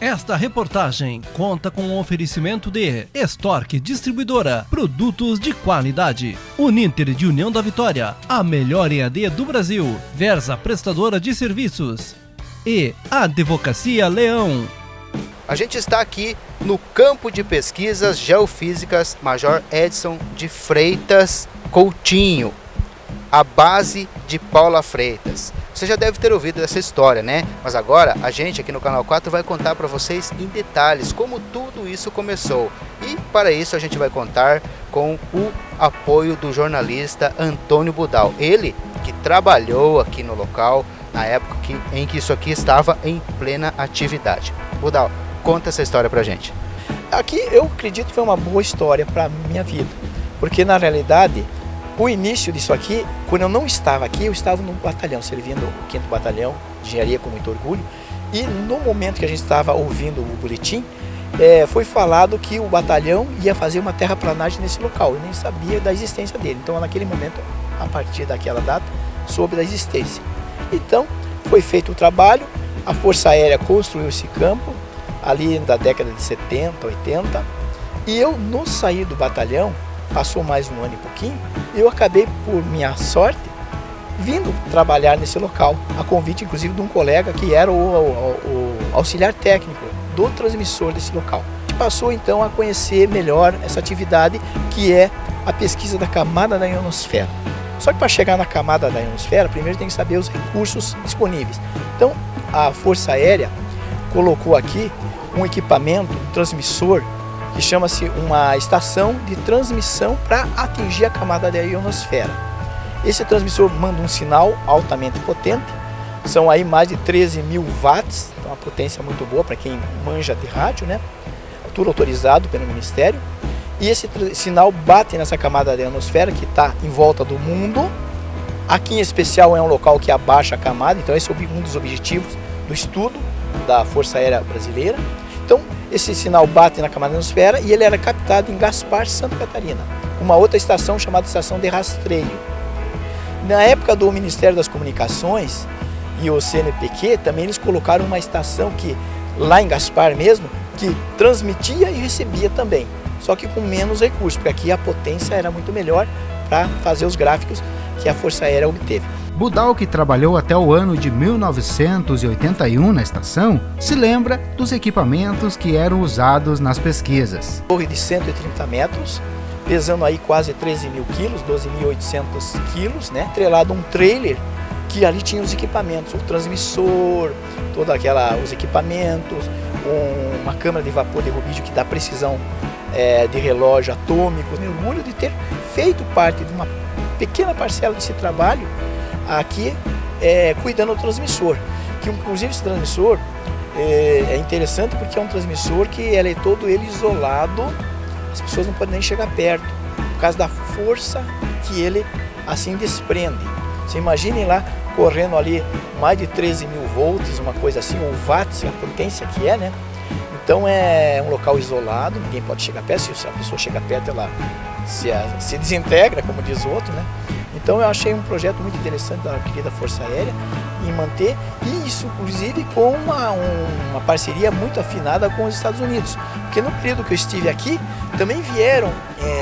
Esta reportagem conta com o oferecimento de Stork Distribuidora, produtos de qualidade. Uninter de União da Vitória, a melhor EAD do Brasil. Versa Prestadora de Serviços e Advocacia Leão. A gente está aqui no campo de pesquisas geofísicas Major Edson de Freitas Coutinho, a base de Paula Freitas. Você já deve ter ouvido dessa história, né? Mas agora a gente aqui no Canal 4 vai contar para vocês em detalhes como tudo isso começou. E para isso a gente vai contar com o apoio do jornalista Antônio Budal. Ele que trabalhou aqui no local na época em que isso aqui estava em plena atividade. Budal, conta essa história pra gente. Aqui eu acredito que foi uma boa história para minha vida, porque na realidade o início disso aqui, quando eu não estava aqui, eu estava no batalhão, servindo o 5º Batalhão de Engenharia com muito orgulho, e no momento que a gente estava ouvindo o boletim, foi falado que o batalhão ia fazer uma terraplanagem nesse local. Eu nem sabia da existência dele, então naquele momento, a partir daquela data, soube da existência. Então foi feito o trabalho, a Força Aérea construiu esse campo, ali da década de 70, 80, e eu, no sair do batalhão, passou mais um ano e pouquinho, eu acabei, por minha sorte, vindo trabalhar nesse local, a convite inclusive de um colega que era o auxiliar técnico do transmissor desse local. A gente passou então a conhecer melhor essa atividade que é a pesquisa da camada da ionosfera. Só que para chegar na camada da ionosfera, primeiro tem que saber os recursos disponíveis. Então a Força Aérea colocou aqui um equipamento, um transmissor, que chama-se uma estação de transmissão para atingir a camada da ionosfera. Esse transmissor manda um sinal altamente potente, são aí mais de 13.000 watts, então uma potência muito boa para quem manja de rádio, né? Tudo autorizado pelo Ministério. E esse sinal bate nessa camada da ionosfera que está em volta do mundo. Aqui em especial é um local que abaixa a camada, então esse é um dos objetivos do estudo da Força Aérea Brasileira. Então esse sinal bate na camada da ionosfera e ele era captado em Gaspar, Santa Catarina, uma outra estação chamada Estação de Rastreio. Na época do Ministério das Comunicações e o CNPq, também eles colocaram uma estação que, lá em Gaspar mesmo, que transmitia e recebia também, só que com menos recursos, porque aqui a potência era muito melhor para fazer os gráficos que a Força Aérea obteve. Budal, que trabalhou até o ano de 1981 na estação, se lembra dos equipamentos que eram usados nas pesquisas. Torre de 130 metros, pesando aí quase 13.000 quilos, 12.800 quilos, né? Atrelado a um trailer que ali tinha os equipamentos, o transmissor, os equipamentos, uma câmara de vapor de rubídio que dá precisão de relógio atômico. Eu me orgulho de ter feito parte de uma pequena parcela desse trabalho aqui cuidando do transmissor, que inclusive esse transmissor é interessante porque é um transmissor que ele é todo ele isolado, as pessoas não podem nem chegar perto, por causa da força que ele assim desprende. Você imaginem lá correndo ali mais de 13.000 volts, uma coisa assim, ou watts, a potência que é, né? Então é um local isolado, ninguém pode chegar perto, se a pessoa chega perto ela se desintegra, como diz o outro, né? Então eu achei um projeto muito interessante da querida Força Aérea em manter, e isso inclusive com uma parceria muito afinada com os Estados Unidos, porque no período que eu estive aqui também vieram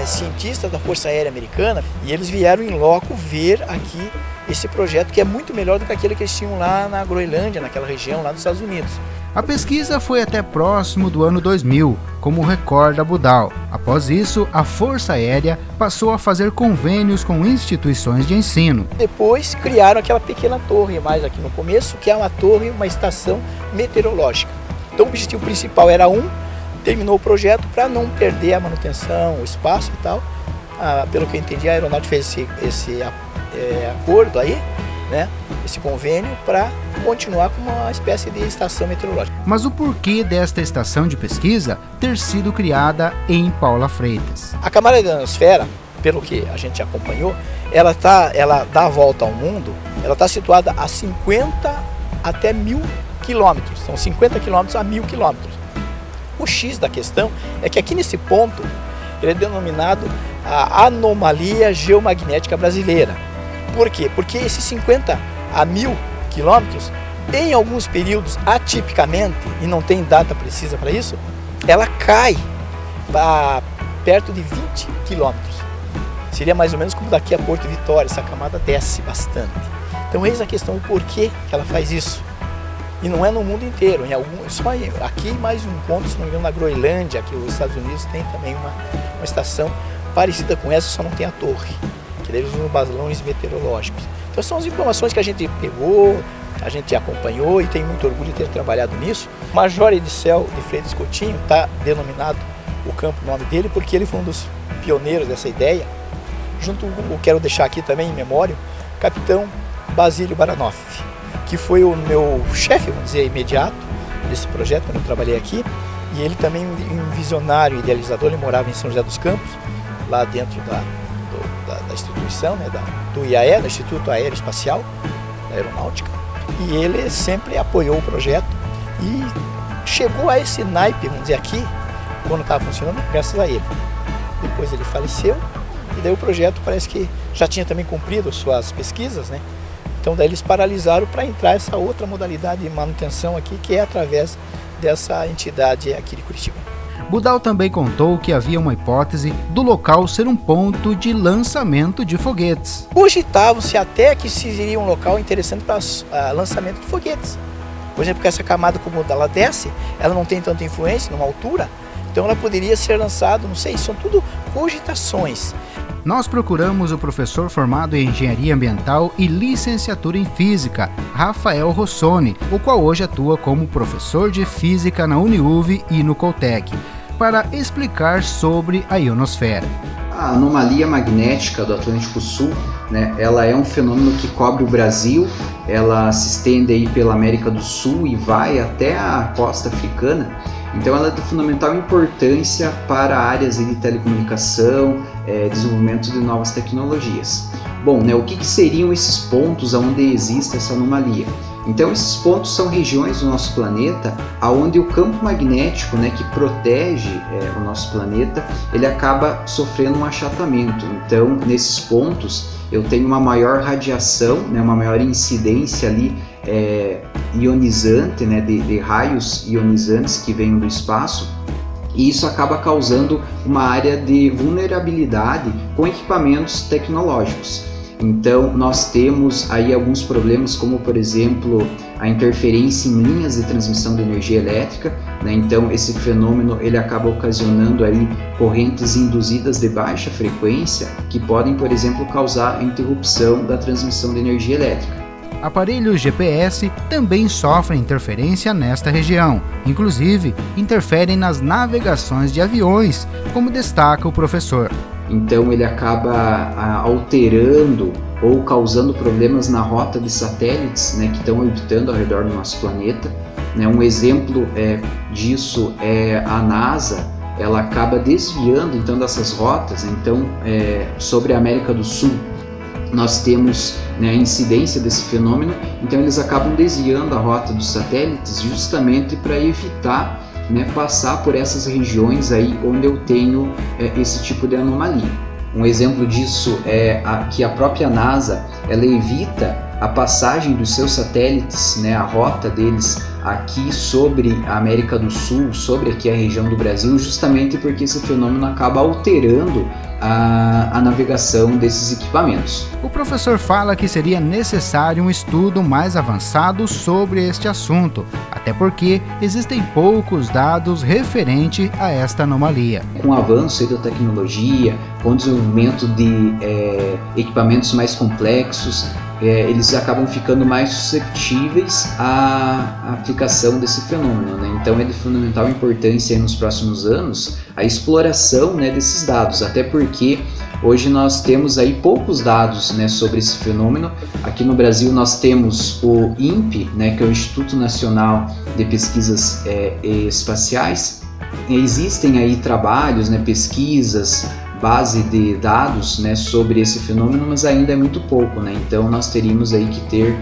cientistas da Força Aérea Americana e eles vieram em loco ver aqui esse projeto que é muito melhor do que aquele que eles tinham lá na Groenlândia, naquela região lá dos Estados Unidos. A pesquisa foi até próximo do ano 2000, como recorda Budal. Após isso, a Força Aérea passou a fazer convênios com instituições de ensino. Depois criaram aquela pequena torre, mais aqui no começo, que é uma torre, uma estação meteorológica. Então o objetivo principal era terminou o projeto para não perder a manutenção, o espaço e tal. Pelo que eu entendi, a aeronáutica fez esse acordo aí, né, esse convênio para continuar com uma espécie de estação meteorológica. Mas o porquê desta estação de pesquisa ter sido criada em Paula Freitas? A camada da ionosfera, pelo que a gente acompanhou, ela dá a volta ao mundo, ela está situada a 50 até 1.000 quilômetros, são 50 quilômetros a 1.000 quilômetros. O X da questão é que aqui nesse ponto ele é denominado a anomalia geomagnética brasileira. Por quê? Porque esses 50 a 1.000 quilômetros Em alguns períodos, atipicamente, e não tem data precisa para isso, ela cai a perto de 20 quilômetros. Seria mais ou menos como daqui a Porto Vitória, essa camada desce bastante. Então eis a questão, o porquê que ela faz isso. E não é no mundo inteiro, só aqui mais um ponto, se não me engano, na Groenlândia, que os Estados Unidos tem também uma estação parecida com essa, só não tem a torre, que eles usam balões meteorológicos. Então são as informações que a gente pegou, a gente acompanhou e tem muito orgulho de ter trabalhado nisso. Major Edicel de Freitas Coutinho está denominado o campo, o nome dele, porque ele foi um dos pioneiros dessa ideia. Junto, eu quero deixar aqui também em memória, o capitão Basílio Baranoff, que foi o meu chefe, vamos dizer, imediato desse projeto quando eu trabalhei aqui. E ele também um visionário, idealizador, ele morava em São José dos Campos, lá dentro da instituição, né, do IAE, do Instituto Aeroespacial, da Aeronáutica. E ele sempre apoiou o projeto e chegou a esse naipe, vamos dizer, aqui, quando estava funcionando, graças a ele. Depois ele faleceu e daí o projeto parece que já tinha também cumprido suas pesquisas, né? Então daí eles paralisaram para entrar essa outra modalidade de manutenção aqui, que é através dessa entidade aqui de Curitiba. Budal também contou que havia uma hipótese do local ser um ponto de lançamento de foguetes. Cogitava-se até que seria um local interessante para lançamento de foguetes. Por exemplo, porque essa camada, como ela desce, ela não tem tanta influência numa altura, então ela poderia ser lançada, não sei, são tudo cogitações. Nós procuramos o professor formado em Engenharia Ambiental e licenciatura em Física, Rafael Rossoni, o qual hoje atua como professor de Física na Uniuv e no Coltec, para explicar sobre a ionosfera. A anomalia magnética do Atlântico Sul, né, ela é um fenômeno que cobre o Brasil, ela se estende aí pela América do Sul e vai até a costa africana. Então ela é de fundamental importância para áreas de telecomunicação, desenvolvimento de novas tecnologias. Bom, né, o que seriam esses pontos onde existe essa anomalia? Então esses pontos são regiões do nosso planeta onde o campo magnético, né, que protege o nosso planeta, ele acaba sofrendo um achatamento. Então nesses pontos eu tenho uma maior radiação, né, uma maior incidência ali ionizante, né, de raios ionizantes que vêm do espaço, e isso acaba causando uma área de vulnerabilidade com equipamentos tecnológicos. Então nós temos aí alguns problemas, como por exemplo a interferência em linhas de transmissão de energia elétrica, né? Então esse fenômeno ele acaba ocasionando aí correntes induzidas de baixa frequência que podem, por exemplo, causar a interrupção da transmissão de energia elétrica. Aparelhos GPS também sofrem interferência nesta região, inclusive interferem nas navegações de aviões, como destaca o professor. Então ele acaba alterando ou causando problemas na rota de satélites, né, que estão orbitando ao redor do nosso planeta. Né, um exemplo disso é a NASA, ela acaba desviando então dessas rotas. Então sobre a América do Sul nós temos, né, a incidência desse fenômeno, então eles acabam desviando a rota dos satélites justamente para evitar, né, passar por essas regiões aí onde eu tenho esse tipo de anomalia. Um exemplo disso é que a própria NASA ela evita a passagem dos seus satélites, né, a rota deles aqui sobre a América do Sul, sobre aqui a região do Brasil, justamente porque esse fenômeno acaba alterando a navegação desses equipamentos. O professor fala que seria necessário um estudo mais avançado sobre este assunto, até porque existem poucos dados referente a esta anomalia. Com o avanço da tecnologia, com o desenvolvimento de equipamentos mais complexos, eles acabam ficando mais susceptíveis à aplicação desse fenômeno, né? Então é de fundamental importância nos próximos anos a exploração, né, desses dados, até porque hoje nós temos aí poucos dados, né, sobre esse fenômeno. Aqui no Brasil nós temos o INPE, né, que é o Instituto Nacional de Pesquisas Espaciais. Existem aí trabalhos, né, pesquisas, base de dados, né, sobre esse fenômeno, mas ainda é muito pouco, né? Então nós teríamos aí que ter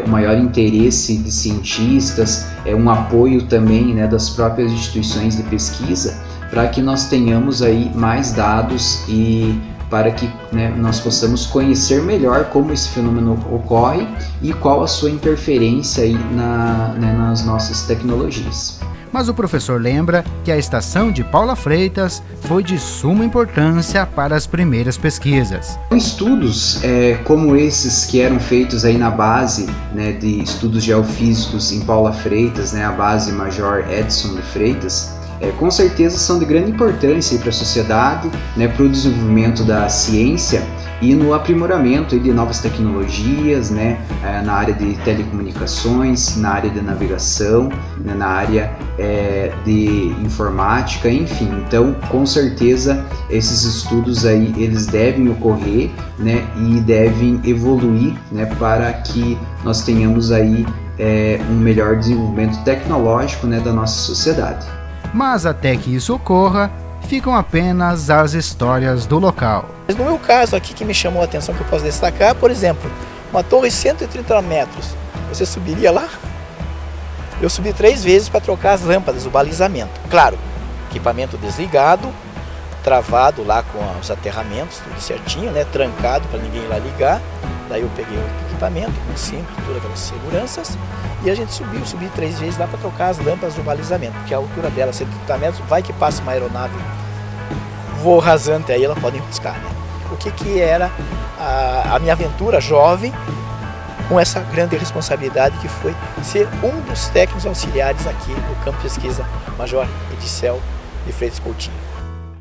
um maior interesse de cientistas, um apoio também, né, das próprias instituições de pesquisa, para que nós tenhamos aí mais dados e para que, né, nós possamos conhecer melhor como esse fenômeno ocorre e qual a sua interferência aí nas nossas tecnologias. Mas o professor lembra que a estação de Paula Freitas foi de suma importância para as primeiras pesquisas. Estudos como esses que eram feitos aí na base, né, de estudos geofísicos em Paula Freitas, né, a base Major Edson de Freitas, com certeza são de grande importância para a sociedade, né, para o desenvolvimento da ciência e no aprimoramento de novas tecnologias, né, na área de telecomunicações, na área de navegação, né, na área de informática, enfim. Então, com certeza, esses estudos aí, eles devem ocorrer, né, e devem evoluir, né, para que nós tenhamos aí um melhor desenvolvimento tecnológico, né, da nossa sociedade. Mas até que isso ocorra, ficam apenas as histórias do local. Mas no meu caso aqui, que me chamou a atenção, que eu posso destacar, por exemplo, uma torre de 130 metros, você subiria lá? Eu subi 3 vezes para trocar as lâmpadas, o balizamento. Claro, equipamento desligado, travado lá com os aterramentos, tudo certinho, né? Trancado para ninguém ir lá ligar. Daí eu peguei o equipamento com cinto, todas aquelas seguranças, e a gente subi 3 vezes lá para trocar as lâmpadas do balizamento, porque a altura dela, 130 metros, vai que passa uma aeronave voo rasante, aí ela pode enroscar, né? O que era a minha aventura jovem com essa grande responsabilidade que foi ser um dos técnicos auxiliares aqui no campo de pesquisa Major Edicel de Freitas Coutinho.